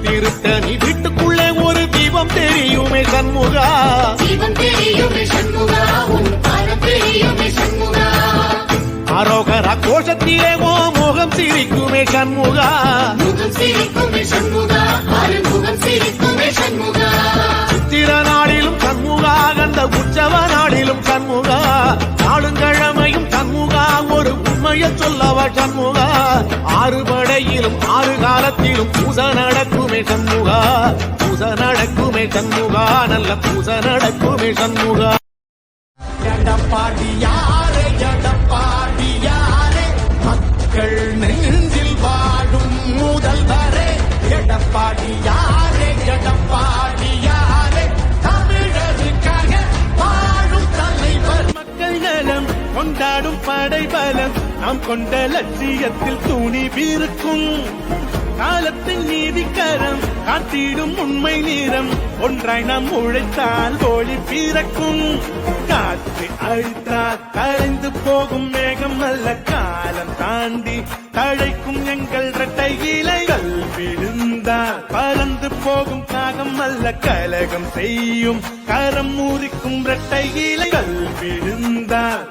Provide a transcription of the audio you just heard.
திருத்தணி வீட்டுக்குள்ளே ஒரு தீபம் தெரியுமே சண்முகா, தீபம் தெரியுமே சண்முகா, உன் பாதம் தெரியுமே சண்முகா. அரோகரா கோஷத்திலே ஓ முகம் சிரிக்குமே சண்முகா, முகம் சிரிக்குமே சண்முகா, முகம் சிரிக்குமே சண்முகா. சித்திர நாளிலும் சண்முகா, கந்த உற்சவ நாளிலும் சண்முகா, நாளுங்கிழமையும் சண்முகா, ஒரு உண்மையை சொல்லவா சண்முகா. ஆறு படையிலும் ஆறு காலத்திலும் பூச நடக்குமே சண்முகா, பூச நடக்குமே சண்முகா, நல்ல பூச நடக்குமே சண்முகா. எடப்பாடியாரே எடப்பாடியாரே, மக்கள் நெஞ்சில் வாழும் முதல்வரே. எடப்பாடியாரே எடப்பாடியாரே, தமிழருக்காக வாழும் தலைவர். மக்கள் நலம் கொண்டாடும் படைபலம், நாம் கொண்ட லட்சியத்தில் துணிவிருக்கும். காலத்தின் நீதிக்கரம் காத்திடும் உண்மை நீரம், ஒன்றாய் நாம் உழைத்தால் ஒளி பிறக்கும். காற்று அழுத்தால் கரைந்து போகும் மேகம் அல்ல, காலம் தாண்டி தழைக்கும் எங்கள் இரட்டை இலைகள். விழுந்தால் பறந்து போகும் காகம் அல்ல, கலகம் செய்யும் கரம் முறிக்கும் இரட்டை இலைகள். விழுந்தால்